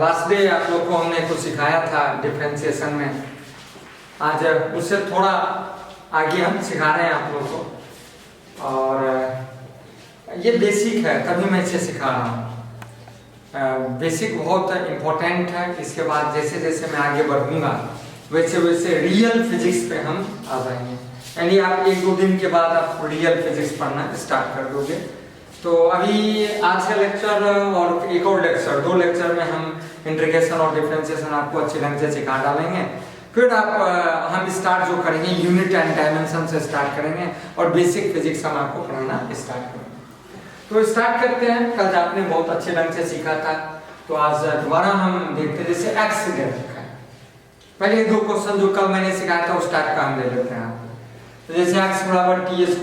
Last day आप लोग को हमने कुछ सिखाया था डिफरेंशिएशन में, आज उससे थोड़ा आगे हम सिखा रहे हैं आप लोग को। और ये बेसिक है तभी मैं इसे सिखा रहा हूँ। बेसिक बहुत इम्पोर्टेंट है। इसके बाद जैसे जैसे मैं आगे बढ़ूंगा वैसे वैसे रियल फिजिक्स पे हम आ जाएंगे, यानी आप 1-2 दिन के बाद आप रियल फिजिक्स पढ़ना स्टार्ट कर दोगे। तो अभी आज का लेक्चर और एक और लेक्चर, 2 लेक्चर में हम इंटीग्रेशन और डिफरेंशिएशन आपको अच्छी ढंग से सिखा डालेंगे। फिर हम स्टार्ट जो करेंगे यूनिट एंड डायमेंशन से स्टार्ट करेंगे और बेसिक फिजिक्स हम आपको पढ़ाना स्टार्ट करेंगे। तो स्टार्ट करते हैं। कल आपने बहुत अच्छे ढंग से सीखा था, तो आज दोबारा हम देखते हैं। जैसे एक्स दे रखा है, पहले 2 क्वेश्चन जो कल मैंने सिखाया था उस टाइप का हम ले लेते हैं। तो जैसे x बराबर t² +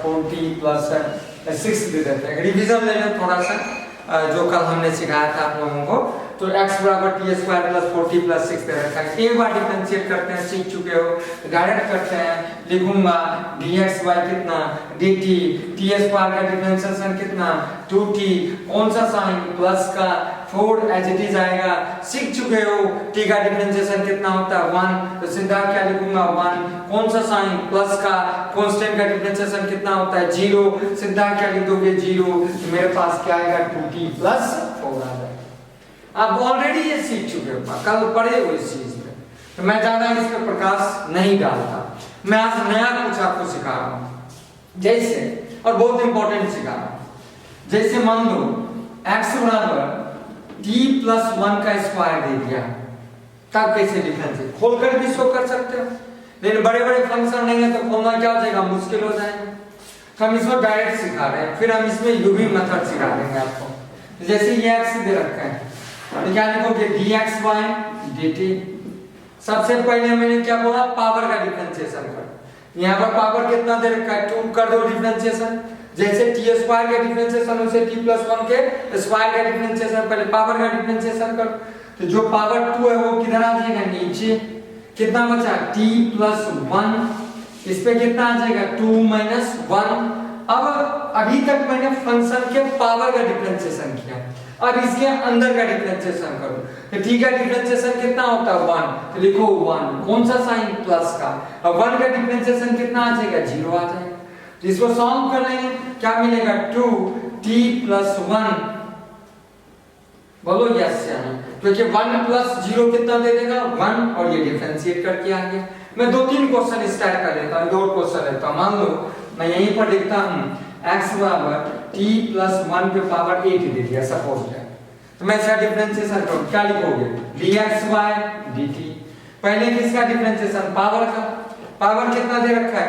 4t + 6 दे देते हैं। रिवीजन ले लें थोड़ा सा जो कल हमने सिखाया था आप लोगों को। तो x बराबर t² + 4t + 6 दे रखा है। एक बार डिफरेंशिएट करते हैं, सीख चुके हो, डायरेक्ट करते हैं। लिखूंगा dx/, कितना dt, t² का डिफरेंशिएशन कितना 2t, कौन सा साइन प्लस का 4 एज इट इज आएगा। सीख चुके हो t का डिफरेंशिएशन कितना होता है 1, तो सीधा क्या लिखूंगा 1, कौन सा साइन प्लस का कांस्टेंट का डिफरेंशिएशन कितना होता है 0, सीधा क्या लिख दोगे 0, तो मेरे पास क्या आएगा 2t + 4 आ जाएगा। आप ऑलरेडी ये सीख चुके हो, कल पढ़े हो इस चीज में, तो मैं ज्यादा इस पर प्रकाश नहीं डालता। मैं आज नया कुछ आपको सिखा रहा हूं, जैसे, और बहुत इंपॉर्टेंट सिखा रहा हूं। जैसे मान लो x बराबर t + 1 का स्क्वायर दे दिया, तब कैसे डिफरेंशिएट खोलकर भी शो कर सकते हो। लेकिन बड़े बड़े फंक्शन नहीं है तो खोलना क्या हो जाएगा, मुश्किल हो जाएगा। तो हम इसको डायरेक्ट सिखा रहे हैं, फिर हम इसमें यूवी मेथड सिखा देंगे आपको। जैसे ये x दे रखा है, तो क्या लिखोगे dx/, dt। सबसे पहले मैंने क्या बोला, पावर का डिफरेंशिएशन कर। यहाँ पर पावर कितना दे रखा है 2, कर दो डिफरेंशिएशन। जैसे t² का डिफरेंशिएशन वैसे t + 1 के स्क्वायर का डिफरेंशिएशन, पहले पावर का डिफरेंशिएशन करो। तो जो पावर 2 है वो किधर आ जाएगा, नीचे। कितना बचा t + 1, इस पे कितना आ जाएगा 2 - 1। अब अभी तक मैंने फंक्शन के पावर का डिफरेंशिएशन किया, अब इसके अंदर का डिफरेंशिएशन करो। तो t का डिफरेंशिएशन कितना होता है 1, तो लिखो 1, कौन सा साइन प्लस का। अब 1 का डिफरेंशिएशन कितना आ जाएगा 0 आ जाएगा। तो इसको सॉल्व कर लेंगे, क्या मिलेगा 2t + 1। बोलो यस या नो, क्योंकि 1 + 0 कितना दे देगा 1, और ये डिफरेंशिएट करके आ गया। मैं 2-3 क्वेश्चन स्टार्ट कर लेता हूं, 2 क्वेश्चन लेता हूं। मान लो मैं यहीं पर लिखता हूं x बराबर t + 1 पे पावर 8 दे दिया सपोज है, तो मैं इसका डिफरेंशिएशन करूं, क्या लिखोगे dx/, dt। पहले किसका डिफरेंशिएशन, पावर का। पावर कितना दे रखा है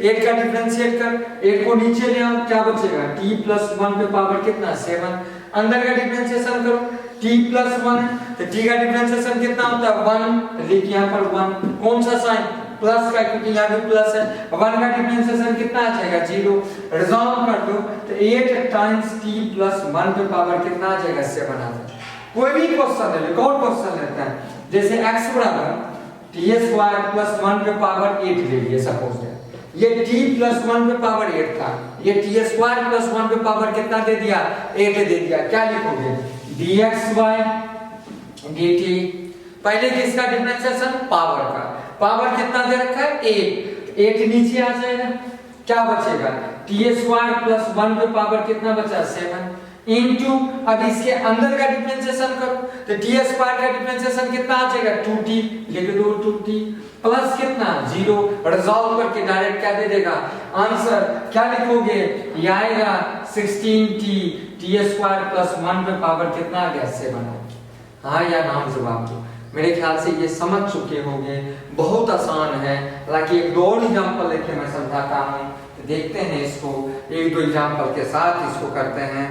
8 का डिफरेंशिएट कर, 8 को नीचे ले आओ, क्या बचेगा t + 1 पे पावर कितना 7। अंदर का डिफरेंशिएशन करो, t + 1, तो t का डिफरेंशिएशन कितना होता है 1, लिख यहां पर 1, कौन सा साइन प्लस का, क्योंकि यहाँ भी प्लस है। 1 का डिफरेंशिएशन कितना आ जाएगा 0, रिजॉल्व कर दो, तो 8 × t + 1 पे पावर कितना आ जाएगा 7 आ जाएगा। कोई भी क्वेश्चन ले लो, और क्वेश्चन लेते हैं। जैसे x बराबर t² + 1 पे पावर 8 ले लिए सपोज है, ये t + 1 पे पावर 8 था, ये t² + 1 पे पावर कितना दे दिया 8 दे दिया। क्या लिखोगे dx/, dt। पहले किसका डिफरेंशिएशन, पावर का। पावर कितना दे रखा है 8 नीचे आ जाएगा, क्या बचेगा t² + 1 पे पावर कितना बचा 7 इनटू, अब इसके अंदर का डिफरेंशिएशन करो, तो t² का डिफरेंशिएशन कितना आ जाएगा 2t, लिख दो 2t प्लस कितना 0, रिजॉल्व करके डायरेक्ट क्या दे देगा आंसर। क्या लिखोगे, ये आएगा 16t, t² + 1 पे पावर कितना आ गया 7। हाँ या नाम जवाब दो। मेरे ख्याल से ये समझ चुके होंगे, बहुत आसान है। हालांकि एक 2 और एग्जांपल लेके मैं समझाता हूँ, तो देखते हैं इसको 1-2 एग्जांपल के साथ इसको करते हैं।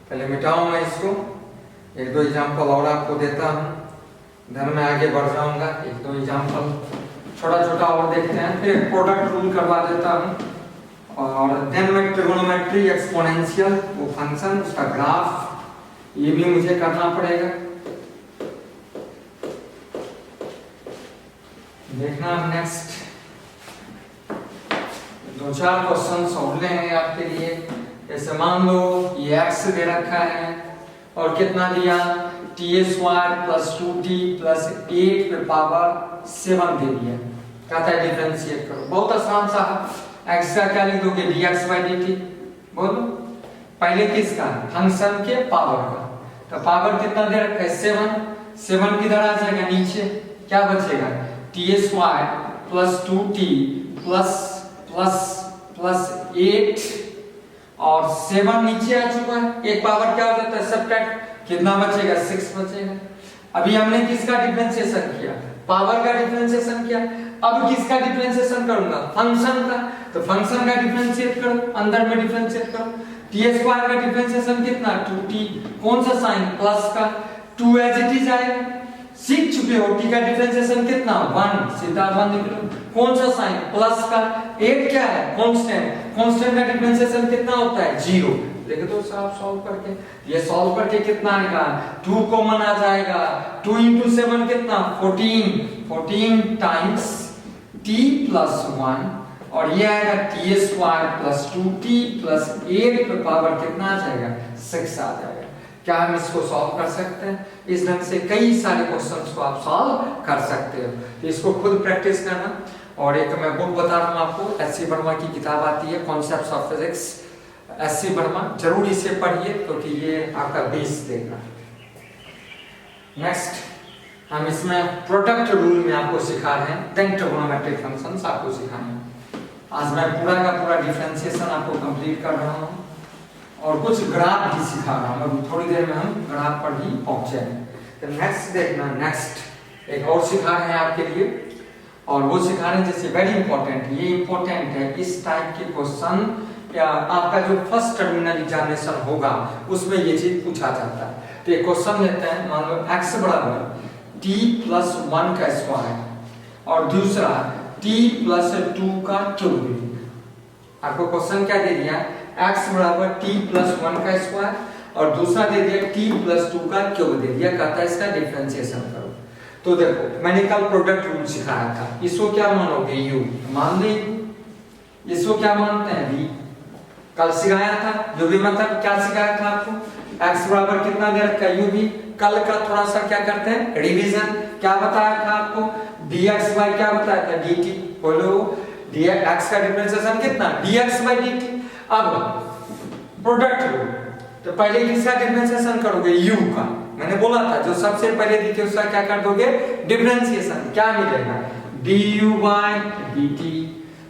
पहले मिटाऊं मैं इसको, 1-2 एग्जांपल और आपको देता हूँ, धन में आगे बढ़ जाऊंगा। 1-2 एग्जांपल छोटा और देखते हैं, फिर प्रोडक्ट रूल करवा देता हूँ, और देन मैं ट्रिगोनोमेट्री, एक्सपोनेंशियल वो फंक्शन, उसका ग्राफ ये भी मुझे करना पड़ेगा। देखना नेक्स्ट 2-4 क्वेश्चन और लेंगे आपके लिए। जैसे मान लो ये x दे रखा है और कितना दिया T square plus 2t plus 8 पे पावर 7 दे दिया। कहता है डिफरेंशिएट करो, बहुत आसान सा है। x का क्या लिख दोगे dx by dt। बोलो पहले किसका फंक्शन के पावर का, तो पावर कितना दे रखा है 7 किधर आ जाएगा नीचे, क्या बचेगा T square plus 2t plus plus plus 8 और 7 नीचे आ चुका है, एक पावर क्या हो जाता है सब्ट्रैक्ट, कितना बचेगा 6 बचेगा। अभी हमने किसका डिफरेंशिएशन किया पावर का डिफरेंशिएशन किया, अब किसका डिफरेंशिएशन करूंगा फंक्शन का, तो फंक्शन का डिफरेंशिएट करो, अंदर में डिफरेंशिएट करो। टी स्क्वायर का डिफरेंशिएशन कितना 2t, कौन सा साइन प्लस का, 2 एज इट इज आएगा, सीख चुके हो। टी का डिफरेंशिएशन कितना 1, सीधा 1 निकलो, कौन सा साइन प्लस का, 8 क्या है कांस्टेंट, कांस्टेंट का डिफरेंशिएशन कितना होता है 0, लिख दो साहब सॉल्व करके। ये सॉल्व करके कितना आएगा 2 कॉमन आ जाएगा, 2 into 7 कितना 14 टाइम्स t प्लस 1 और ये आएगा T square plus 2t plus 8 पे पावर कितना आ जाएगा 6 आ जाएगा। क्या हम इसको सॉल्व कर सकते हैं? इस ढंग से कई सारे क्वेश्चंस को आप सॉल्व कर सकते हो, तो इसको खुद प्रैक्टिस करना। और एक मैं बुक बता रहा हूँ आपको, एस सी वर्मा की किताब आती है concepts of physics, S C Verma, जरूर इसे पढ़िए क्योंकि ये आपका बेस देगा। नेक्स्ट हम इसमें प्रोडक्ट रूल में आपको सिखा रहे हैं, देन ट्रिग्नोमेट्रिक फंक्शंस आपको सिखाने हैं। आज मैं पूरा का पूरा डिफरेंशिएशन आपको कंप्लीट कर रहा हूँ और कुछ ग्राफ भी सिखा रहा हूँ, अभी थोड़ी देर में हम ग्राफ पर भी पहुंचे हैं। तो नेक्स्ट देखना, नेक्स्ट एक और सिखा रहे हैं आपके लिए, और वो सिखा रहे हैं जैसे वेरी इंपॉर्टेंट, ये इंपॉर्टेंट है, इस टाइप के क्वेश्चन या आपका जो फर्स्ट टर्मिनल एग्जामिनेशन होगा उसमें ये चीज पूछा जाता है। तो एक क्वेश्चन लेते हैं, मान लो x बराबर t प्लस 1 का स्क्वायर और दूसरा t प्लस 2 का क्यूब। आपको क्वेश्चन क्या दे दिया, x बराबर t प्लस 1 का स्क्वायर और दूसरा दे दिया t प्लस 2 का क्यूब दे दिया, कहता है इसका डिफरेंशिएशन करो। तो देखो मैंने कल प्रोडक्ट रूल सिखाया था, इसको क्या मानोगे u, मान लो इसको क्या मानते हैं v, कल सिखाया था। जो भी मतलब क्या सिखाया था आपको, x बराबर कितना दे रखा है u भी, कल का थोड़ा सा क्या करते हैं रिवीजन। क्या बताया था आपको dx बाय क्या बताया था dt, बोलो dx का डिफरेंशिएशन कितना dx बाय dt। अब प्रोडक्ट रूल, तो पहले किसका डिफरेंशिएशन करोगे u का, मैंने बोला था जो सबसे पहले दिखे उसका क्या कर दोगे डिफरेंशिएशन, क्या मिलेगा du बाय dt।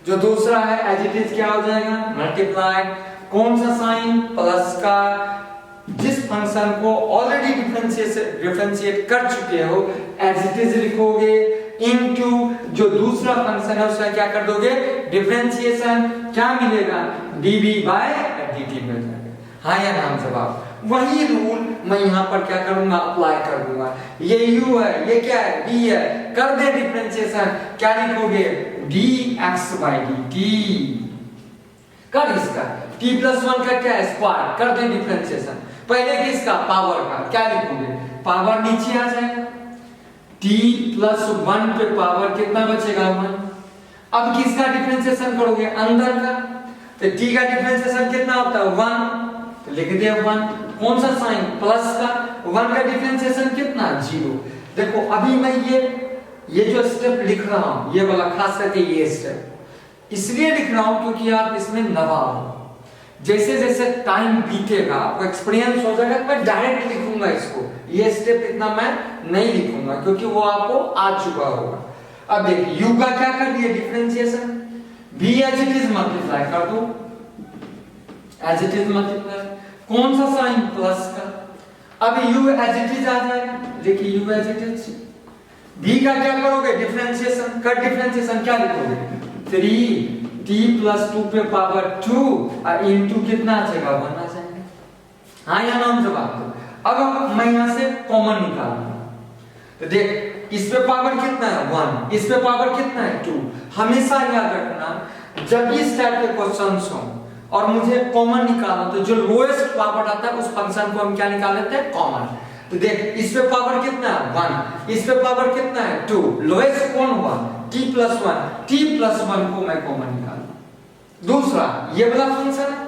जो दूसरा है एज इट इज क्या हो जाएगा मल्टीप्लाई, कौन सा साइन प्लस का, जिस फंक्शन को ऑलरेडी डिफरेंशिएट कर चुके हो एज इट इज लिखोगे, इनटू जो दूसरा फंक्शन है उसका क्या कर दोगे डिफरेंशिएशन, क्या मिलेगा dv बाय dt मिल जाएगा। हाँ या ना जवाब, वही रूल मैं यहाँ पर क्या करूंगा अप्लाई कर दूंगा। ये u है, ये क्या है d है, कर दे डिफरेंशिएशन, क्या लिखोगे dx by dt, कर इसका t प्लस 1 का क्या है स्क्वायर, कर दे डिफरेंशिएशन, पहले किसका पावर का, क्या लिखोगे पावर नीचे आ जाएगा, t प्लस 1 पे पावर कितना बचेगा 1। अब किसका डिफरेंशिएशन करोगे अंदर का, तो t का डिफरेंशिएशन कितना होता है 1, तो लिख दिया 1, कौन सा साइन प्लस का, 1 का डिफरेंशिएशन कितना 0। देखो अभी मैं ये जो स्टेप लिख रहा हूं, ये वाला खास करके ये स्टेप इसलिए लिख रहा हूं क्योंकि आप इसमें नवाब हो, जैसे जैसे टाइम बीतेगा आपको एक्सपीरियंस हो जाएगा, मैं डायरेक्ट लिखूंगा इसको, ये स्टेप इतना मैं नहीं लिखूंगा क्योंकि वो आपको आ चुका होगा। अब देखिए u का क्या कर दिया differentiation, v as it is multiply कर दो, एज इट इज मल्टीप्लाई, कौन सा साइन प्लस का, अब u एज इट इज आ जाएगा, देखिए u as it is, v का क्या करोगे डिफरेंशिएशन, कर डिफरेंशिएशन क्या लिखोगे 3t प्लस 2 पे पावर 2 और इनटू कितना आ जाएगा 1 आ जाएगा। हाँ या ना जवाब दो। अब मैं यहां से कॉमन निकालूंगा, तो देख इस पे पावर कितना है 1, इस पे पावर कितना है 2। हमेशा याद रखना जब इस टाइप के क्वेश्चंस हो और मुझे कॉमन निकालना, तो जो लोएस्ट पावर आता है उस फंक्शन को हम क्या निकाल लेते हैं कॉमन। तो देख इस पे पावर कितना है 1, इस पे पावर कितना है 2, लोएस्ट कौन हुआ t प्लस 1, t प्लस 1 को मैं कॉमन निकालूं। दूसरा ये वाला फंक्शन है,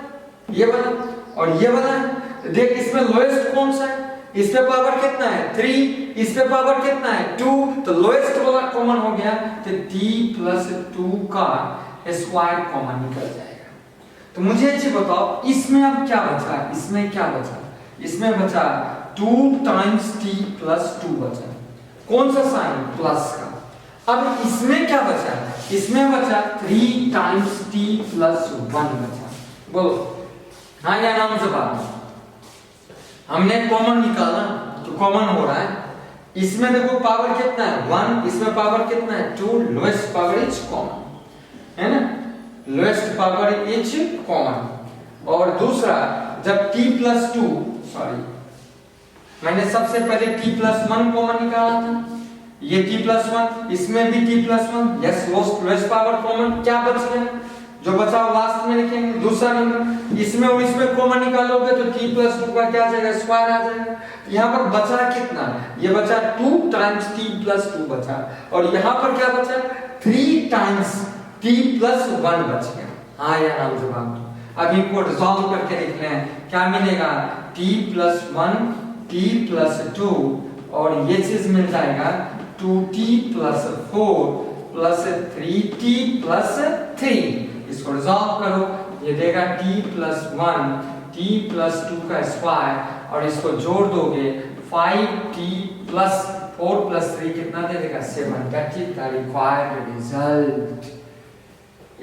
ये वाला और ये वाला है, देख इसमें लोएस्ट कौन सा है इस पे पावर कितना है 3, इस पे पावर कितना है 2, तो लोएस्ट वाला कॉमन हो गया, तो t प्लस 2 का स्क्वायर कॉमन निकल जाएगा। तो मुझे अच्छी बताओ इसमें अब क्या बचा, इसमें क्या बचा, इसमें बचा 2 टाइम्स t प्लस 2 बचा, कौन सा साइन प्लस का। अब इसमें क्या बचा, इसमें बचा 3 टाइम्स t प्लस 1 बचा। बोलो हाँ या नाम से बात, हमने कॉमन निकाला तो कॉमन हो रहा है, इसमें देखो पावर कितना है 1, इसमें पावर कितना है 2, लोएस्ट पावर इज कॉमन, है ना, लोएस्ट पावर इज कॉमन। और दूसरा जब t प्लस 2, सॉरी मैंने सबसे पहले t प्लस 1 कॉमन निकाला था, ये t प्लस 1, इसमें भी t plus 1, yes lowest power common, क्या बच गया, जो बचा लास्ट में लिखेंगे। दूसरा नंबर इसमें और इसमें कॉमन निकालोगे तो t प्लस 2 का क्या आ जाएगा स्क्वायर आ जाएगा। यहाँ पर बचा कितना, ये बचा 2 टाइम्स t प्लस 2 बचा, और यहाँ पर क्या बचा 3 टाइम्स t प्लस 1 बच गया। हाँ या नाम जवाब दो। अब इनको रिजॉल्व करके देख लें क्या मिलेगा, t प्लस 1 t प्लस 2 और ये चीज मिल जाएगा 2t plus 4 plus 3t plus 3। इसको रिजॉल्व करो, ये देगा t प्लस 1 t प्लस 2 का स्क्वायर और इसको जोड़ दोगे 5t प्लस 4 प्लस 3 कितना दे देगा 7। That is the required result.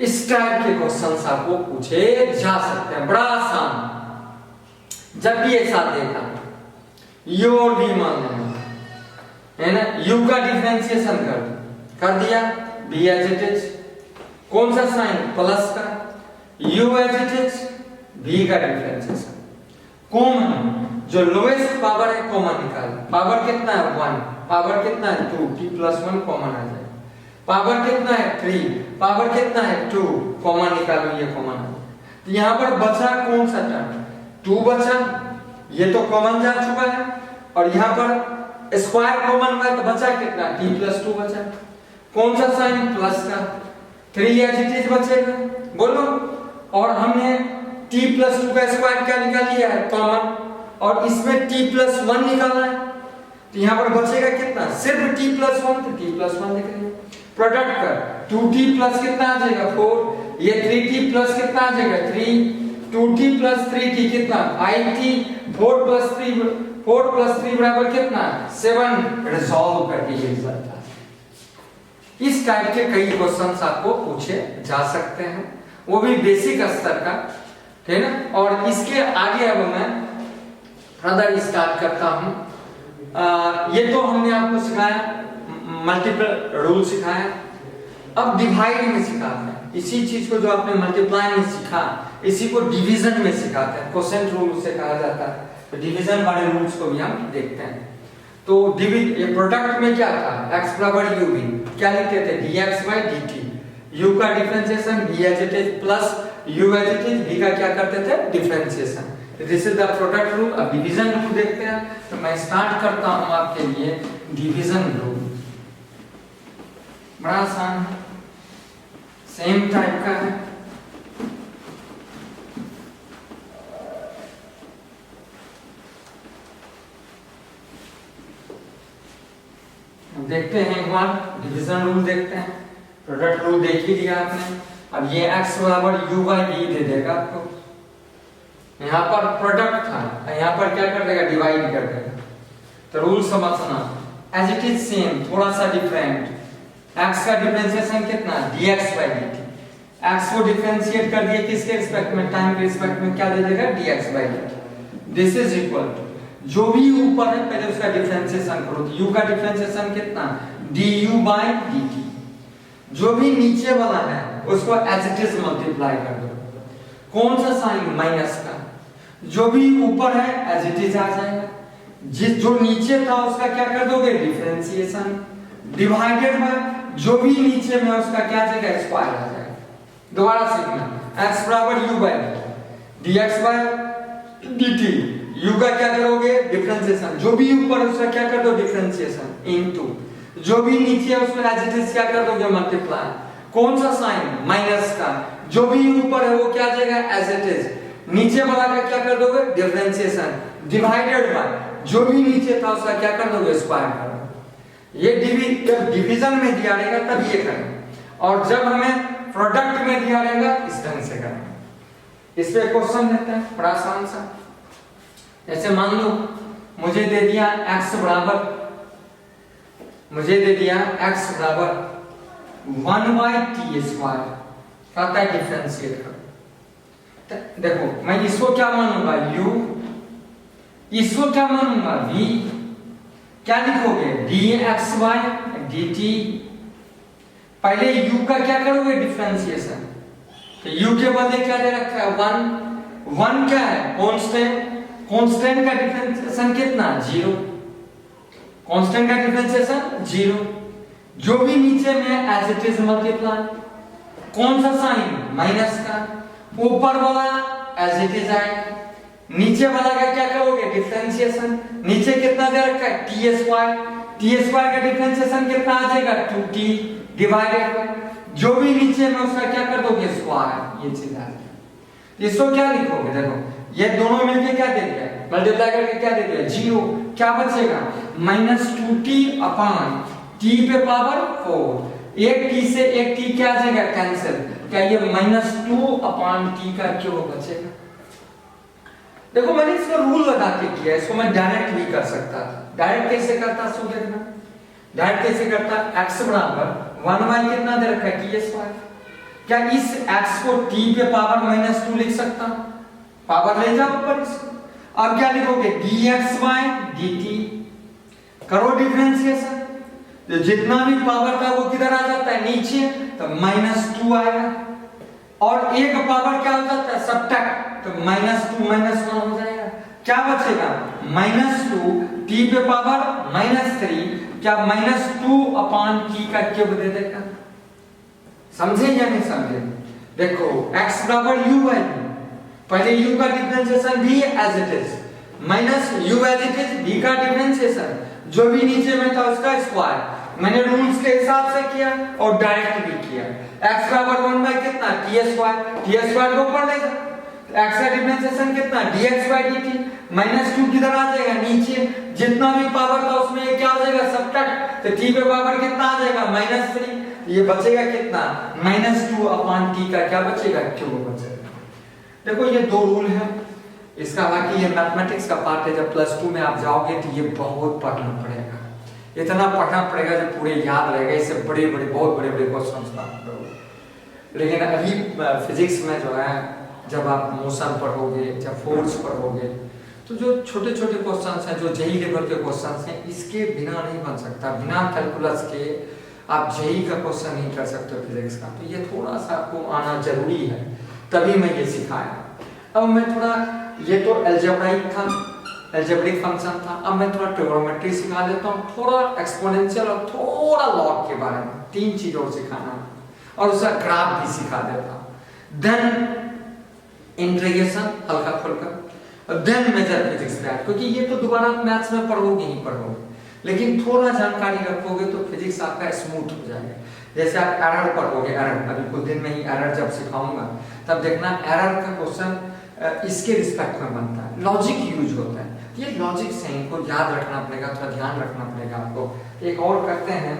इस टाइप के क्वेश्चंस आपको पूछे जा सकते हैं, बड़ा आसान। जब भी एक साथ देखा योर भी मान है ना, u का डिफरेंशिएशन कर दिया, b एज इट इज, कौन सा साइन प्लस का, u as it is, v का डिफरेंशिएशन कॉमन, जो लोएस्ट पावर है कॉमन निकाल, पावर कितना है 1, पावर कितना है 2, t प्लस 1 कॉमन आ जाए, पावर कितना है 3, पावर कितना है 2, कॉमन निकालो, ये कॉमन है। तो यहाँ पर बचा कौन सा टर्म 2 बचा, ये तो कॉमन जा चुका है, और यहाँ पर स्क्वायर कॉमन हुआ तो बचा कितना t प्लस 2 बचा, कौन सा साइन प्लस का, 3 एज इट इज बचेगा, बोलो। और हमने t प्लस 2 का स्क्वायर क्या निकाल लिया है कॉमन, और इसमें t प्लस 1 निकाला है, तो यहाँ पर बचेगा कितना सिर्फ t प्लस 1, तो t प्लस 1 लिख रहे, प्रोडक्ट कर 2t प्लस कितना आ जाएगा 4, ये 3t प्लस कितना आ जाएगा 3, 2t प्लस 3t कितना 5t, 4 प्लस 3 बराबर कितना 7। रिजॉल्व करके ये रिजल्ट आ। इस टाइप के कई क्वेश्चंस आपको पूछे जा सकते हैं, वो भी बेसिक स्तर का, ठीक है ना। और इसके आगे अब मैं अदर स्टार्ट करता हूं। ये तो हमने आपको सिखाया, मल्टीपल रूल सिखाया, अब डिवाइड में सिखाते हैं। इसी चीज को जो आपने मल्टीप्लाई में सीखा, इसी को डिवीजन में सिखाते हैं, क्वोशिएंट रूल उसे कहा जाता है। तो डिवीजन वाले रूल्स को भी हम देखते हैं। तो ये प्रोडक्ट में क्या था, x बराबर u v, क्या लिखते थे dx by dt, u का differentiation v as it is plus u as it is, v का क्या करते थे differentiation. This is the product rule. अब डिवीजन रूल देखते हैं, तो मैं स्टार्ट करता हूं आपके लिए डिवीजन रूल। बड़ा आसान है, सेम टाइप का है। देखते हैं एक बार डिवीजन रूल देखते हैं। प्रोडक्ट रूल देख ही लिया आपने। अब ये x बराबर u by v दे देगा आपको, यहाँ पर प्रोडक्ट था, यहाँ पर क्या कर देगा डिवाइड कर देगा। तो रूल समझना, एज इट इज सेम, थोड़ा सा डिफरेंट। x का डिफरेंशिएशन कितना dx by dt, x को डिफरेंशिएट कर दिए किसके रिस्पेक्ट में, टाइम के रिस्पेक्ट में, क्या दे देगा dx by dt। This is equal to जो भी ऊपर है पहले उसका डिफरेंशिएशन करो, तो u का डिफरेंशिएशन कितना du by dt, जो भी नीचे वाला है उसको एज इट इज मल्टीप्लाई कर दो, कौन सा साइन माइनस का, जो भी ऊपर है एज इट इज आ जाएगा, जिस जो नीचे था उसका क्या कर दोगे डिफरेंशिएशन, डिवाइडेड बाय जो भी नीचे में उसका क्या आ जाएगा स्क्वायर आ जाएगा। दोबारा सीखना, x बराबर u by dx by dt, u का क्या करोगे डिफरेंशिएशन, जो भी ऊपर है उसका क्या कर दो डिफरेंशिएशन, इनटू जो भी नीचे है उसको एज इट इज क्या कर दोगे मल्टीप्लाई, कौन सा साइन माइनस का, जो भी ऊपर है वो क्या आ जाएगा एज इट इज, नीचे वाला का क्या कर दोगे डिफरेंशिएशन, डिवाइडेड बाय जो भी नीचे था उसका क्या कर दोगे, स्क्वायर कर दो। ये डिवीजन में दिया रहेगा तब ये करेंगे, और जब हमें प्रोडक्ट में दिया रहेगा इस ढंग से करेंगे। इस पे क्वेश्चन देते हैं बड़ा आसान सा। जैसे मान लो मुझे दे दिया x बराबर 1/t², कहता है डिफरेंशिएट करो। देखो मैं इसको क्या मानूंगा u, इसको क्या मानूंगा v, क्या लिखोगे dx/dt। पहले u का क्या करोगे, डिफरेंशिएशन। तो u के बदले क्या दे रखा है, 1 क्या है, कांस्टेंट का डिफरेंशिएशन कितना, 0। कांस्टेंट का डिफरेंशिएशन 0। जो भी नीचे में एज इट इज मल्टीप्लाई, कौन सा साइन, माइनस का, ऊपर वाला एज इट इज आएगा, नीचे वाला का क्या करोगे, डिफरेंशिएशन। नीचे कितना दे रखा है, t² का डिफरेंशिएशन कितना आ जाएगा, 2t डिवाइडेड बाय जो भी नीचे में उसका क्या कर दोगे, स्क्वायर। ये चीज आ जाएगी। इसको क्या लिखोगे, देखो ये दोनों मिलके क्या दे दिया, मल्टीप्लाई करके क्या दे दिया, 0। क्या बचेगा, -2t/t पे पावर 4। एक t से एक t क्या आ जाएगा, कैंसिल। क्या ये -2/t का क्यों बचेगा। देखो मैंने इसका रूल लगा के किया, इसको मैं डायरेक्ट भी कर सकता था। डायरेक्ट कैसे करता, सो देखना डायरेक्ट कैसे करता। x बराबर 1 कितना दे रखा है, t²। क्या इस x को t पे पावर -2 लिख सकता, पावर ले जाओ ऊपर इसको। अब क्या लिखोगे, dx/dt। करो डिफरेंशिएशन, तो जितना भी पावर था वो किधर आ जाता है, नीचे, तो -2 आएगा। और एक पावर क्या हो जाता है, सब्ट्रैक्ट, तो -2 -1 हो जाएगा। क्या बचेगा, -2 t पे पावर -3, क्या -2/t का क्यूब दे देगा। समझे या नहीं समझे। देखो x बराबर u/v, पहले u का differentiation v as it is, minus u as it is, v का डिफरेंशिएशन जो भी नीचे में था उसका स्क्वायर। मैंने रूल्स के हिसाब से किया और डायरेक्ट भी किया। x बराबर 1 कितना, t² को ऊपर ले जाओ, x का डिफरेंशिएशन कितना, dx/dt। -2 किधर आ जाएगा, नीचे, जितना भी पावर था उसमें ये क्या हो जाएगा, सब्ट्रैक्ट, तो t पे पावर कितना आ जाएगा, -3। ये बचेगा कितना, -2/t का क्या बचेगा, क्यूब बचेगा। देखो ये दो रूल है इसका। बाकी ये मैथमेटिक्स का पार्ट है, जब +2 में आप जाओगे तो ये बहुत पढ़ना पड़ेगा, इतना पढ़ना पड़ेगा जो पूरे याद रहेगा। इससे बड़े बहुत बड़े क्वेश्चंस करोगे। लेकिन अभी फिजिक्स में जो है, जब आप मोशन पढ़ोगे, जब फोर्स पढ़ोगे, तो जो छोटे क्वेश्चंस हैं, जो जेई लेवल के क्वेश्चंस हैं, इसके बिना नहीं बन सकता। बिना कैलकुलस के आप जेई का क्वेश्चन नहीं कर सकते फिजिक्स का। तो ये थोड़ा सा आपको आना जरूरी है, तभी मैं ये सिखाया। अब मैं थोड़ा, ये तो एल्जेब्रिक फंक्शन था, अब मैं थोड़ा ट्रिग्नोमेट्री सिखा देता हूँ, थोड़ा एक्सपोनेंशियल और थोड़ा लॉग के बारे में, 3 चीजों को सिखाना और उसका ग्राफ भी सिखा देता हूँ। देन इंटीग्रेशन हल्का फुल्का, देन मेजर फिजिक्स मैथ, क्योंकि ये तो दोबारा मैथ्स में पढ़ोगे ही पढ़ोगे, लेकिन थोड़ा जानकारी रखोगे तो फिजिक्स आपका स्मूथ हो जाएगा। जैसे आप एरर पढ़ोगे, एरर अभी कुछ दिन में ही एरर जब सिखाऊंगा तब देखना एरर का क्वेश्चन इसके रिस्पेक्ट में बनता है, लॉजिक यूज होता है। ये लॉजिक से इनको याद रखना पड़ेगा, थोड़ा ध्यान रखना पड़ेगा आपको। एक और करते हैं,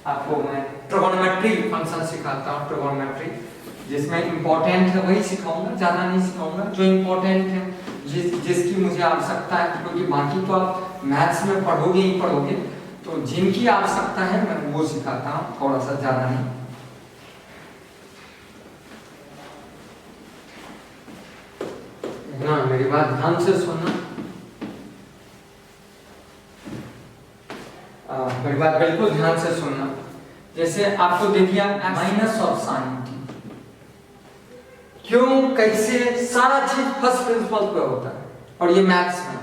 आपको मैं ट्रिग्नोमेट्री फंक्शन सिखाता हूँ, ट्रिग्नोमेट्री जिसमें इंपॉर्टेंट है वही सिखाऊंगा, ज्यादा नहीं सिखाऊंगा। जो इंपॉर्टेंट है, जिसकी मुझे आवश्यकता है, क्योंकि बाकी तो आप मैथ्स में पढ़ोगे ही पढ़ोगे, तो जिनकी आवश्यकता है मैं वो सिखाता हूँ, थोड़ा सा ज्यादा नहीं। हाँ, मेरी बात ध्यान से सुनना, मेरी बात बिल्कुल ध्यान से सुनना। जैसे आपको दे दिया माइनस ऑफ साइन t, क्यों, कैसे, सारा चीज फर्स्ट प्रिंसिपल पे होता है। और ये मैथ्स में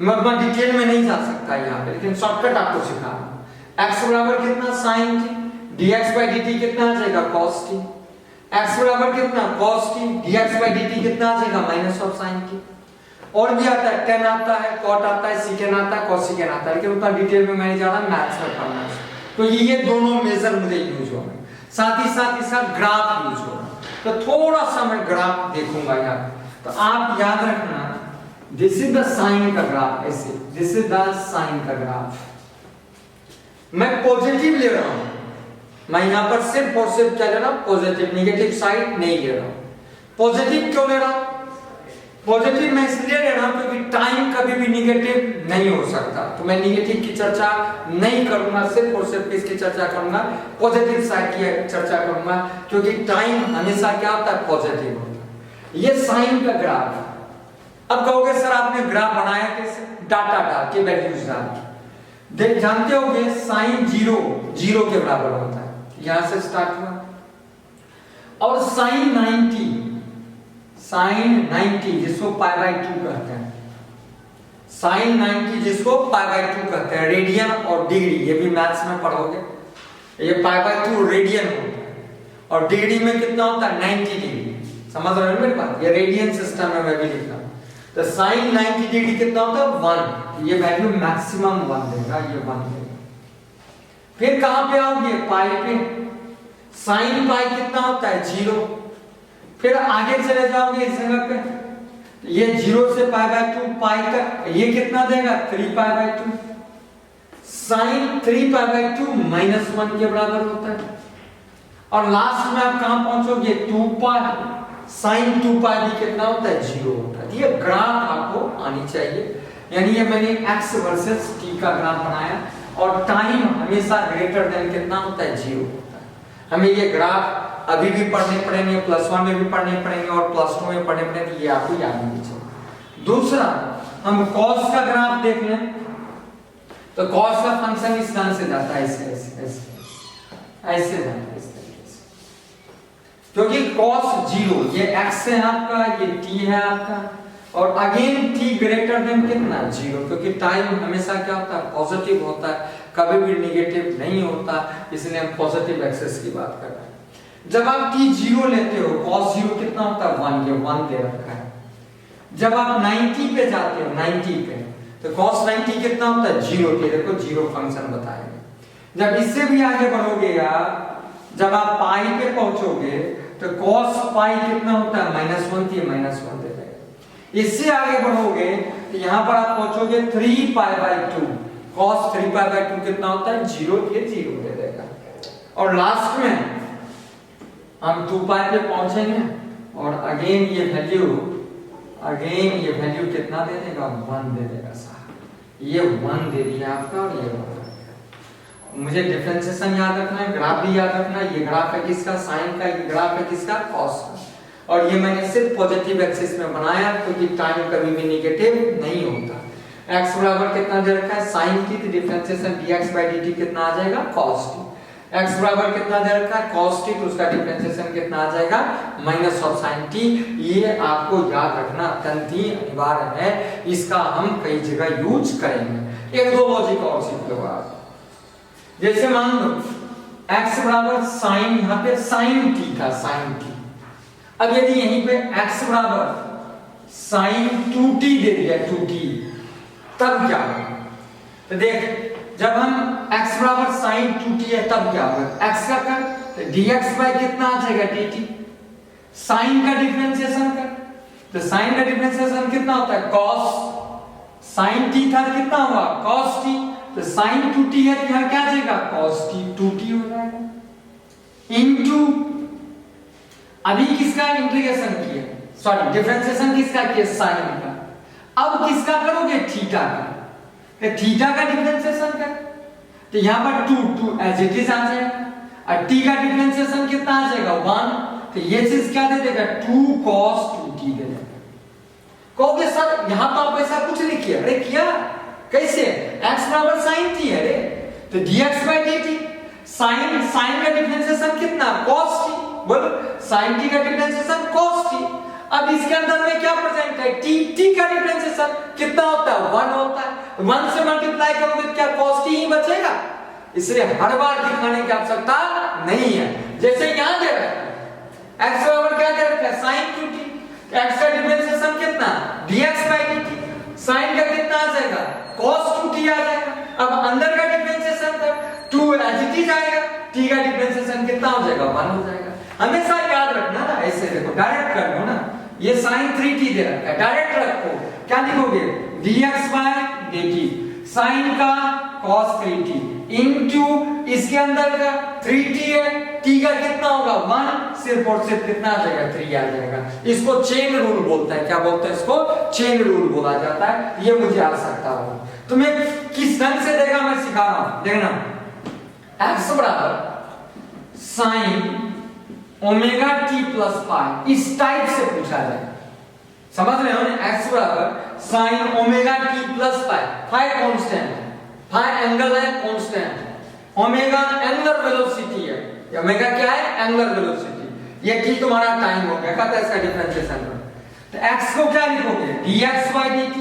मैं डिटेल में नहीं जा सकता यहाँ पे, लेकिन शॉर्टकट आपको सिखा रहा हूँ। x बराबर कितना, साइन t, dx/dt कितना आ जाएगा, cos t। x बराबर कितना, cos t, dx/dt कितना आ जाएगा, माइनस ऑफ साइन t। और भी आता है, tan आता है, cot आता है, secant आता है, cosecant आता है, लेकिन उतना डिटेल में मैं नहीं जा रहा, मैथ्स में पढ़ना है। तो ये दोनों मेजर मुझे यूज हो रहे हैं, साथ ही साथ ग्राफ यूज हो रहा है। तो थोड़ा सा मैं ग्राफ देखूंगा यहाँ, तो आप याद रखना दिस इज द साइन का ग्राफ, ऐसे दिस इज द साइन का ग्राफ। मैं पॉजिटिव ले रहा हूं, मैं यहां पर सिर्फ और सिर्फ क्या ले रहा हूं, पॉजिटिव, नेगेटिव साइड नहीं ले रहा हूं। पॉजिटिव क्यों ले रहा हूं? पॉजिटिव मैं इसलिए ले रहा हूं क्योंकि टाइम कभी भी नेगेटिव नहीं हो सकता, तो मैं नेगेटिव की चर्चा नहीं करूंगा, सिर्फ और सिर्फ किसकी चर्चा करूंगा, पॉजिटिव साइड की चर्चा करूंगा, क्योंकि टाइम हमेशा क्या होता है, पॉजिटिव होता है। ये साइन का ग्राफ है। अब कहोगे सर आपने ग्राफ बनाया कैसे? डाटा डाल के, वैल्यूज डाल के। देख जानते होगे साइन 0 के बराबर होता है, यहां से स्टार्ट हुआ, और साइन 90 जिसको पाई बाय 2 कहते हैं, साइन 90 जिसको पाई बाय 2 कहते हैं, रेडियन और डिग्री, ये भी मैथ्स में पढ़ोगे। ये पाई बाय 2 रेडियन होता है, और डिग्री में कितना होता है, 90 डिग्री। समझ रहे हो मेरी बात? ये रेडियन सिस्टम में मैं भी लिख रहा हूं। तो साइन 90 डिग्री कितना होता है, 1। ये वैल्यू मैक्सिमम 1 देगा, ये 1 देगा। फिर कहां पे आओगे, पाई पे। साइन पाई कितना होता है, 0। फिर आगे चले जाओगे इस जगह पे, ये 0 से पाई बाय 2 पाई तक, ये कितना देगा, 3 pi by 2। Sine 3 pi by 2 -1 के बराबर होता है। और लास्ट में आप कहां पहुंचोगे, 2 पाई। साइन 2 पाई भी कितना होता है, 0 होता है। ये ग्राफ आपको आनी चाहिए, यानी ये मैंने x वर्सेस t का ग्राफ बनाया, और टाइम हमेशा ग्रेटर देन कितना होता है, 0 होता है। हमें ये ग्राफ अभी भी पढ़ने पड़ेंगे, +1 में भी पढ़ने पड़ेंगे और +2 में पढ़ने पड़ेंगे, ये आपको याद होनी चाहिए। दूसरा, हम cos का ग्राफ देख लें, तो cos का फंक्शन इस तरह से जाता है, ऐसे ऐसे ऐसे ऐसे जाता है, इस तरीके से, क्योंकि cos 0, ये x है आपका, ये t है आपका, और अगेन t ग्रेटर देन कितना, 0, क्योंकि टाइम हमेशा क्या होता है, पॉजिटिव होता है, कभी भी नेगेटिव नहीं होता, इसलिए हम पॉजिटिव एक्सेस की बात कर रहे हैं। जब आप t 0 लेते हो, cos 0 कितना होता है, 1, ये 1 दे रखा है। जब आप 90 पे जाते हो, 90 पे, तो cos 90 कितना होता है, 0 के, देखो 0 फंक्शन बताएंगे। जब इससे भी आगे बढ़ोगे यार, जब आप पाई पे पहुंचोगे, तो cos पाई कितना होता है, -1 थी, -1 दे देगा। इससे आगे बढ़ोगे तो यहां पर आप पहुंचोगे 3 pi by 2, cos 3 pi by 2 कितना होता है, 0, ये 0 दे देगा। और लास्ट में हम 2 पाई पे पहुंचेंगे, और अगेन ये वैल्यू कितना दे देगा, 1 दे देगा साहब। ये 1 दे दिया आपका, और ये 1। मुझे डिफरेंशिएशन याद रखना है, ग्राफ भी याद रखना है। ये ग्राफ है किसका, साइन का, ये ग्राफ है किसका, कॉस का। और ये मैंने सिर्फ पॉजिटिव एक्सिस में बनाया, क्योंकि टाइम कभी भी नेगेटिव नहीं होता। x बराबर कितना दे रखा है, sin t, तो डिफरेंशिएशन dx/dt कितना आ जाएगा, cos t। x बराबर कितना दे रखा है, cos t, तो उसका डिफरेंशिएशन कितना आ जाएगा, -sin t। ये आपको याद रखना अत्यंत ही अनिवार्य है, इसका हम कई जगह यूज करेंगे। एक दो लॉजिक और सीख लो आप। जैसे मान लो x बराबर sin, यहाँ पे sin t था, sin t। अब यदि यहीं पे x बराबर sin 2t दे दिया, 2t, तब क्या होगा? तो देख, जब हम x बराबर sin 2t है, तब क्या होगा, x का कर, तो dx बाय कितना आ जाएगा, dt। sin का डिफरेंशिएशन कर, तो sin का डिफरेंशिएशन कितना होता है, cos। sin t था, कितना हुआ, cos t, तो sin 2t है, तो यहां क्या आ जाएगा, cos t 2t हो जाएगा, इनटू, अभी किसका इंटीग्रेशन किया, सॉरी डिफरेंशिएशन किसका किया, sin का। अब किसका करोगे, थीटा का, तो थीटा का डिफरेंशिएशन कर, तो यहां पर 2 एज इट इज आ जाएगा, और t का डिफरेंशिएशन कितना आ जाएगा, 1, तो ये चीज क्या दे देगा, 2 cos 2t दे देगा। कहोगे सर यहां तो आप ऐसा कुछ नहीं किया, अरे किया, कैसे, x बराबर sin t है, अरे तो dx/dt, sin का डिफरेंशिएशन कितना, cos t, बोलो sin t का डिफरेंशिएशन cos t। अब इसके अंदर में क्या प्रेजेंट है, t का डिफरेंशिएशन कितना होता है, 1 होता है, 1 से मल्टीप्लाई करोगे क्या cos t ही बचेगा, इसलिए हर बार दिखाने की आवश्यकता नहीं है। जैसे यहां दे रखा है x बराबर क्या दे रखा है, sin 2t, x का डिफरेंशिएशन कितना, dx/dt, sin का कितना आ जाएगा, cos 2t आ जाएगा। अब अंदर का डिफरेंशिएशन कर, 2 एज इट इज आएगा, t का डिफरेंशिएशन कितना हो जाएगा, 1 हो जाएगा। हमेशा याद रखना ना, ऐसे देखो डायरेक्ट कर लो ना, ये sin 3t दे रखा है, डायरेक्ट रखो, क्या लिखोगे dx by dt sin का cos 3t इनटू इसके अंदर का 3t है, t का कितना होगा 1, सिर्फ और सिर्फ कितना आ जाएगा 3 आ जाएगा। इसको चेन रूल बोलते हैं, क्या बोलते हैं इसको, चेन रूल बोला जाता है। ये मुझे आ सकता हो, तुम्हें किस ढंग से देगा मैं सिखा रहा हूं, देखना x बराबर sin ओमेगा t प्लस पाई, इस टाइप से पूछा जाए, समझ रहे हो ना, x बराबर sin omega t plus pi, phi constant है, फाई एंगल है कांस्टेंट है, ओमेगा एंगुलर वेलोसिटी है, ओमेगा क्या है एंगुलर वेलोसिटी, ये t तुम्हारा टाइम हो गया, कहता है इसका डिफरेंशिएशन में। तो x को क्या लिखोगे dx by dt,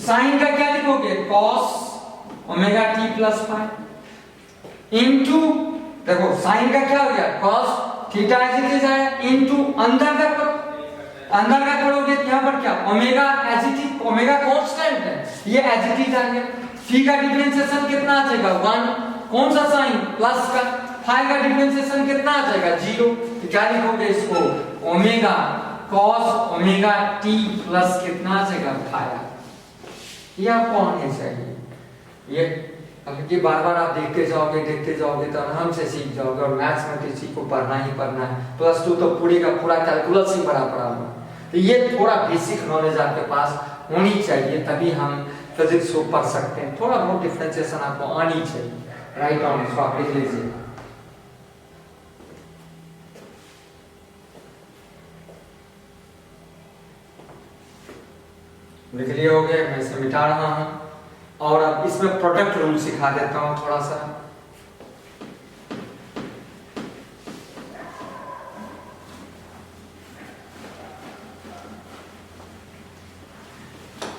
sin का क्या लिखोगे cos omega t plus pi into, देखो sin का क्या हो गया cos थीटा एज है इनटू अंदर का करो, अंदर का करोगे यहां पर क्या omega as it is, omega constant है, ये एज इट इज आ गया। फी का डिफरेंशिएशन कितना आ जाएगा 1, कौन सा साइन प्लस का, फाई का डिफरेंशिएशन कितना आ जाएगा 0, तो क्या लिखोगे इसको omega cos omega t plus कितना आ जाएगा फाई। ये आपको आने चाहिए, ये अब ये बार बार आप देखते जाओगे तो आराम से सीख जाओगे, और मैथ्स में किसी को पढ़ना ही पढ़ना है, प्लस 2 तो पूरी का पूरा कैलकुलस ही पढ़ा हुआ, तो ये थोड़ा बेसिक नॉलेज आपके पास होनी चाहिए, तभी हम फिजिक्स को पढ़ सकते हैं। थोड़ा बहुत डिफरेंशिएशन आपको आनी चाहिए, राइट ऑन, इसको आप लिख लीजिए। लिख लिए हो गए, मैं इसे मिटा रहा हूं, और अब इसमें प्रोडक्ट रूल सिखा देता हूं थोड़ा सा।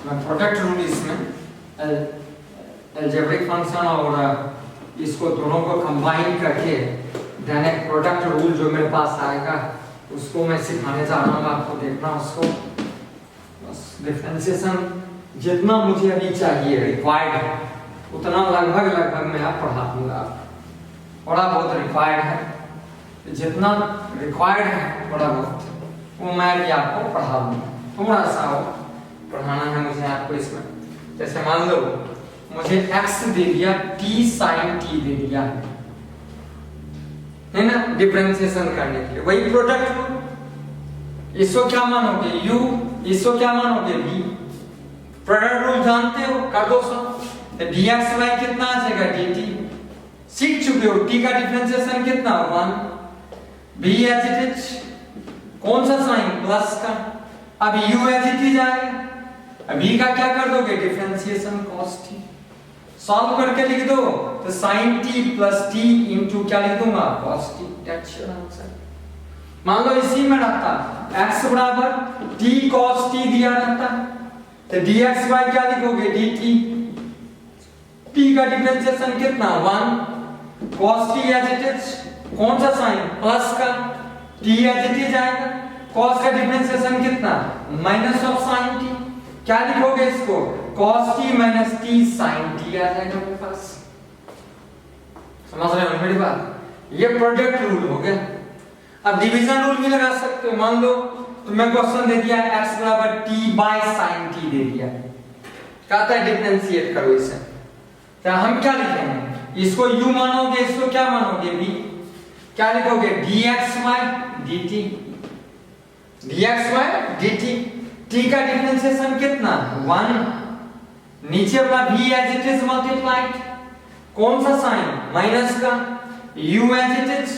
मैं प्रोडक्ट रूल इसमें अलजेब्रिक फंक्शन और इसको दोनों को कंबाइन करके देन एक प्रोडक्ट रूल जो मेरे पास आएगा उसको मैं सिखाने जा रहा हूँ, आपको देखना उसको, बस डिफरेंशिएशन जितना मुझे अभी चाहिए रिक्वायर्ड है उतना लगभग मैं आप पढ़ा दूंगा, थोड़ा बहुत रिक्वायर्ड है, जितना रिक्वायर्ड है थोड़ा बहुत वो मैं भी आपको पढ़ा दूंगा, थोड़ा सा वो पढ़ाना है मुझे आपको इसमें। जैसे मान लो मुझे x दे दिया, t sin t दे दिया है ना, डिफरेंशिएशन करने के लिए, वही प्रोडक्ट रूल, इसको क्या मानोगे u, इसको क्या मानोगे v, प्रोडक्ट रूल जानते हो, कर दो सब, dx by कितना आ जाएगा dt, सीख चुके हो, t का डिफरेंशिएशन कितना 1, v एज इट इज, कौन सा साइन प्लस का, अब u एज इट इज आएगा, v का क्या कर दोगे डिफरेंशिएशन cos t, सॉल्व करके लिख दो तो sin t plus t into क्या लिख दूंगा cos t, that's your answer. मान लो इसी में रहता x बराबर t cos t दिया रहता तो dx by क्या लिखोगे dt, t का डिफरेंशिएशन कितना 1, cos t as it is, कौन सा साइन प्लस का, t एज इट इज आएगा, cos का डिफरेंशिएशन कितना माइनस ऑफ sin t, क्या लिखोगे इसको cos t minus t sin t आ जाएगा मेरे पास, समझ रहे हो मेरी बात, ये प्रोडक्ट रूल हो गया। अब डिवीजन रूल भी लगा सकते हो, मान लो तुम्हें क्वेश्चन दे दिया x बराबर t by sin t दे दिया, कहता है डिफरेंशिएट करो इसे, तो हम क्या लिखेंगे, इसको u मानोगे, इसको क्या मानोगे v, क्या लिखोगे dx by dt, dx by dt, t का डिफरेंशिएशन कितना 1, नीचे वाला v as it is multiplied, कौन सा साइन माइनस का, u as it is,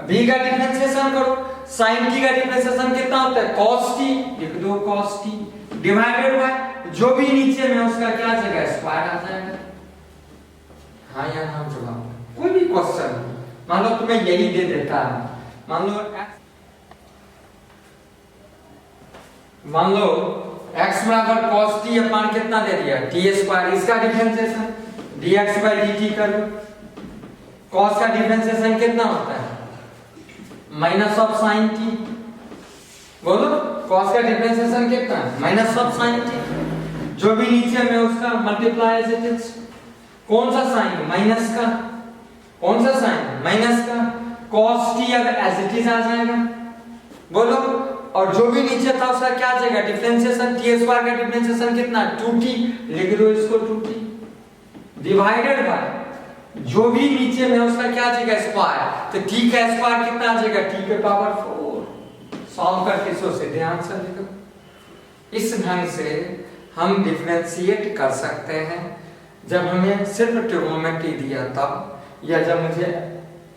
v का डिफरेंशिएशन करो, sin t का डिफरेंशिएशन कितना होता है cos t, लिख दो cos t डिवाइडेड बाय जो भी नीचे में उसका क्या आ जाएगा स्क्वायर आ जाएगा। हाँ या ना जवाब, कोई भी क्वेश्चन मान लो तुम्हें यही दे देता है, मान लो x बराबर cos t अपन कितना दे दिया t स्क्वायर, इसका डिफरेंशिएशन dx by dt कर लो, cos का डिफरेंशिएशन कितना होता है माइनस ऑफ sin t, बोलो cos का डिफरेंशिएशन कितना है माइनस ऑफ sin t, जो भी नीचे में उसका मल्टीप्लाई एज इट इज, कौन सा साइन माइनस का, कौन सा साइन माइनस का, cos t अगर एज इट इज आ जाएगा, बोलो और जो भी नीचे था उसका क्या आ जाएगा डिफरेंशिएशन, टी स्क्वायर का डिफरेंशिएशन कितना 2t, लिख दो इसको 2t डिवाइडेड बाय जो भी नीचे में उसका क्या आ जाएगा स्क्वायर, तो t का स्क्वायर कितना आ जाएगा t के पावर 4। सॉल्व करके इसको सीधे आंसर लिखो। इस ढंग से हम डिफरेंशिएट कर सकते हैं। जब हमें सिर्फ ट्रिग्नोमेट्री दिया था या जब मुझे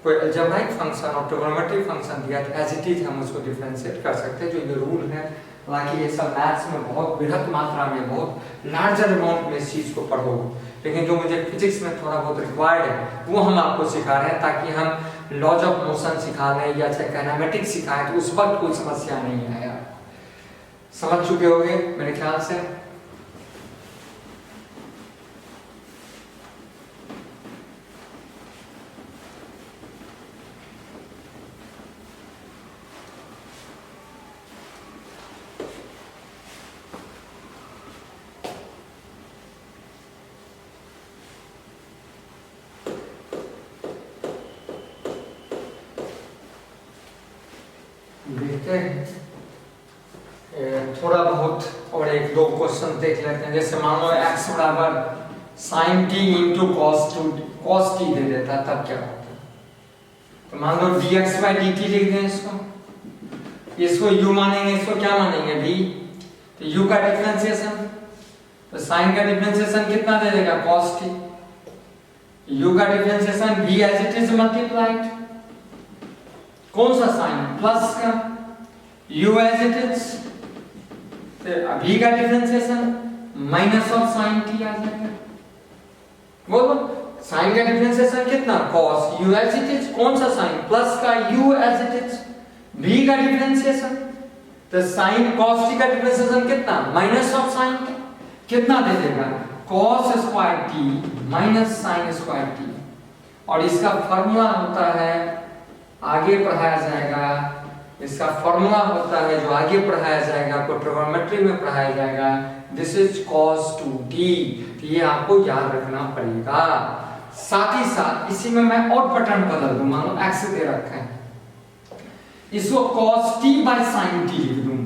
कोई अलजेब्राइक फंक्शन और ट्रिग्नोमेट्रिक फंक्शन दिया तो एज इट इज हम उसको डिफरेंशिएट कर सकते हैं। जो ये रूल है, हालांकि ये सब मैथ्स में बहुत बृहत मात्रा में, बहुत लार्जर अमाउंट में इस चीज को पढ़ोगे, लेकिन जो मुझे फिजिक्स में थोड़ा बहुत रिक्वायर्ड है वो हम आपको सिखा रहे हैं, ताकि हम लॉज ऑफ मोशन सिखा लें या चाहे काइनेमेटिक्स सिखाएं तो उस वक्त कोई समस्या नहीं है। यार समझ चुके होंगे मेरे ख्याल से। देखते हैं थोड़ा बहुत और एक दो क्वेश्चन देख लेते हैं। जैसे मान लो x बराबर sin t into cos t दे देता तब क्या होता है, तो मान लो dx बाई dt लिख दें इसको u मानेंगे, इसको क्या मानेंगे v, तो u का डिफरेंशिएशन, तो sin का डिफरेंशिएशन कितना दे देगा cos t, u का differentiation v as it is multiplied कौन सा साइन प्लस का u as it is, v का differentiation minus of sine t आ जाएगा। बोलो साइन का डिफरेंशिएशन कितना cos u as it is, कौन सा साइन प्लस का u as it is, v का डिफरेंशिएशन तो साइन cos t का डिफरेंशिएशन कितना माइनस ऑफ साइन t, कितना दे देगा cos square t minus sine square t। और इसका फार्मूला होता है, आगे पढ़ाया जाएगा, इसका फॉर्मूला होता है जो आगे पढ़ाया जाएगा, आपको ट्रिग्नोमेट्री में पढ़ाया जाएगा, दिस इज cos 2t, तो ये आपको याद रखना पड़ेगा। साथ ही साथ इसी में मैं और पैटर्न बदल दूं, मान लो x दे रखा है, इसको cos t by sin t लिख दूं,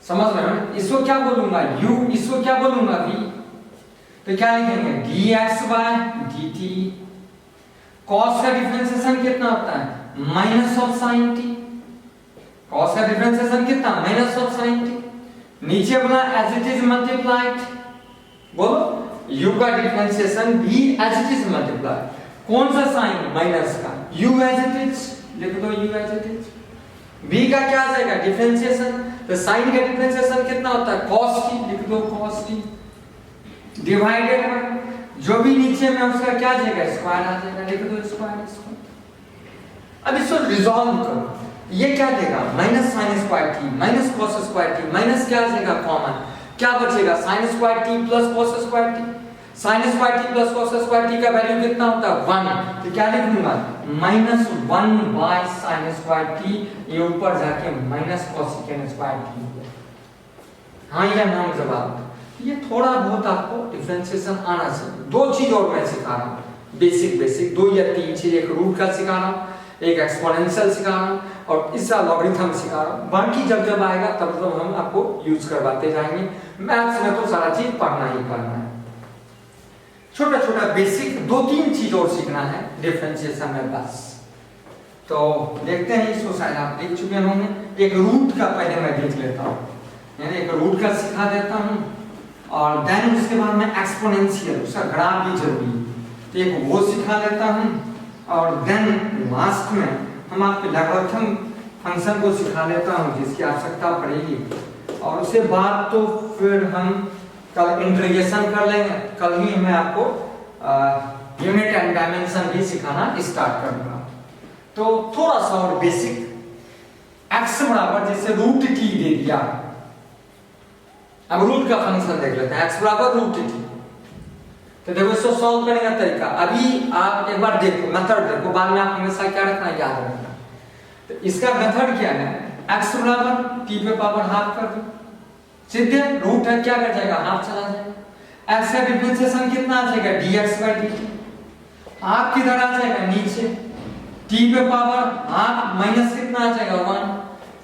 समझ रहे हो, इसको क्या बोलूंगा u, इसको क्या बोलूंगा v, तो क्या लिखेंगे dx बाय dt। cos का डिफरेंशिएशन कितना होता है minus of sin t, cos का डिफरेंशिएशन कितना माइनस ऑफ sin t, नीचे बना एज इट इज मल्टीप्लाइड, बोलो u का differentiation v as it is multiplied कौन सा साइन माइनस का u एज इट इज, लिख दो u as it is, v का क्या आ जाएगा डिफरेंशिएशन, तो sin का डिफरेंशिएशन कितना होता है cos t, लिख दो cos t डिवाइडेड बाय जो भी नीचे में उसका क्या आ जाएगा स्क्वायर आ जाएगा, लिख दो स्क्वायर इसको। अब इसको रिजॉल्व करो, ये क्या देगा minus sine square T minus cos square T minus क्या आ जाएगा कॉमन, क्या बचेगा sine square T plus cos square T, sine square T plus cos square T का वैल्यू कितना होता है 1, तो क्या लिख दूंगा minus 1 by sine square T, ये ऊपर जाके माइनस कॉसेकेंड स्क्वायर टी। हाँ ये नाम जवाब, ये थोड़ा बहुत आपको डिफरेंशिएशन आना चाहिए। दो चीज और मैं सिखा रहा हूँ, बेसिक 2 या 3 चीज, एक रूट का सिखा रहा हूँ, एक एक्सपोनेंशियल सिखा रहा हूँ और इसका लॉगरिथम सिखा रहा हूँ। बाकी जब आएगा तब हम आपको यूज करवाते जाएंगे। मैथ्स में तो सारा चीज पढ़ना ही पढ़ना है। छोटा बेसिक 2-3 चीज और सीखना है डिफरेंशिएशन में बस। तो देखते हैं, इसको शायद आप देख चुके होंगे। एक रूट का पहले मैं देख लेता हूँ, यानी एक रूट का सिखा देता हूँ और देन उसके बाद में एक्सपोनेंशियल, उसका ग्राफ भी जरूरी है, तो एक वो सिखा देता हूँ और देन लास्ट में हम आपके लॉगरिथम फंक्शन को सिखा देता हूँ जिसकी आवश्यकता पड़ेगी। और उसके बाद तो फिर हम कल इंटीग्रेशन कर लेंगे, कल ही मैं आपको यूनिट एंड डायमेंशन भी सिखाना स्टार्ट करूंगा। तो थोड़ा सा और बेसिक, x बराबर जैसे रूट टी दे दिया, अब रूट का फंक्शन देख लेते हैं, x बराबर रूट टी। तो देखो इसको सॉल्व करने का तरीका, अभी आप एक बार देखो मेथड देखो, बाद में आप हमेशा क्या रखना याद रखना। तो इसका मेथड क्या है, x बराबर t पे पावर हाफ कर दो, सीधे रूट है क्या कर जाएगा हाफ चला जाएगा। x का डिफरेंशिएशन कितना आ जाएगा dx बाय dt, हाफ किधर आ जाएगा नीचे, t पे पावर हाफ माइनस कितना आ जाएगा 1,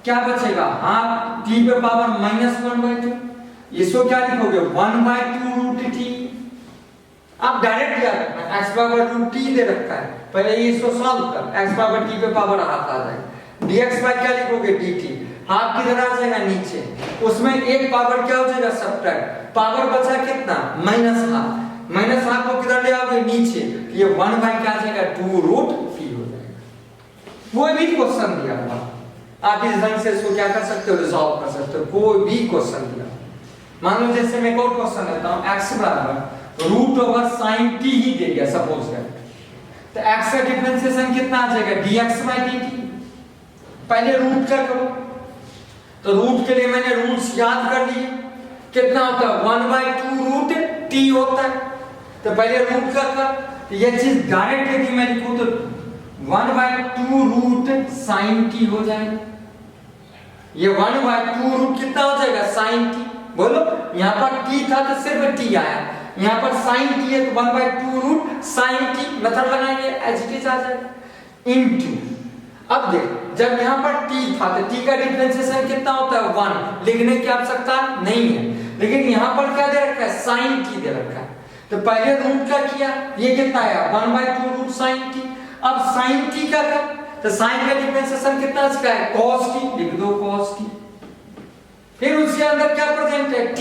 क्या बचेगा, हाँ टी पे पावर -1/2, इसको क्या लिखोगे 1/2 रूट टी। आप डायरेक्ट याद रखना x पावर रूट टी दे रखा है, पहले इसको सॉल्व कर, x पावर टी पे पावर हाफ आ जाएगा, dx बाय क्या लिखोगे dt, हाफ किधर आ जाएगा नीचे, उसमें एक पावर क्या हो जाएगा सब्ट्रैक्ट, पावर बचा कितना -1/2, -1/2 को किधर ले आओगे नीचे, ये 1 बाय क्या आ जाएगा 2 रूट टी हो जाएगा। कोई भी क्वेश्चन दिया हुआ आप इस ढंग से इसको क्या कर सकते हो, रिजॉल्व कर सकते हो, कोई भी क्वेश्चन दिया। मान लो जैसे मैं एक और क्वेश्चन लेता हूं, x बराबर रूट ओवर साइन टी ही दे दिया सपोज कर, तो x का डिफरेंशिएशन कितना आ जाएगा dx बाय dt। पहले रूट का करो, तो रूट के लिए मैंने रूट्स याद कर लिए, कितना होता है 1/2 रूट t होता है, तो पहले रूट का कर, तो ये चीज डायरेक्ट यदि मैं लिखूं तो 1/2 रूट साइन t हो जाएगा, ये 1/2 रूट कितना हो जाएगा साइन t, बोलो यहाँ पर t था तो सिर्फ t आया, यहाँ पर sin t है तो 1/2 रूट sin t, मेथड लगाएंगे एज इट इज आ जाएगा इनटू, अब देख जब यहाँ पर t था तो t का डिफरेंशिएशन कितना होता है 1, लिखने की आवश्यकता नहीं है, लेकिन यहाँ पर क्या दे रखा है sin t दे रखा है, तो पहले रूट का किया, ये कितना आया 1/2 रूट sin t, अब sin t का कर, तो sin का डिफरेंशिएशन कितना इसका है cos t, लिख दो cos t, फिर उसके अंदर क्या प्रेजेंट है t,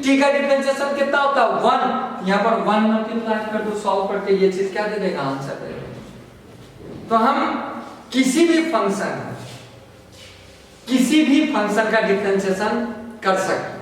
t का डिफरेंशिएशन कितना होता है 1, यहाँ पर 1 मल्टीप्लाई कर दो, सॉल्व करके ये चीज क्या दे देगा आंसर दे देगा। तो हम किसी भी फंक्शन का डिफरेंशिएशन कर सकते हैं।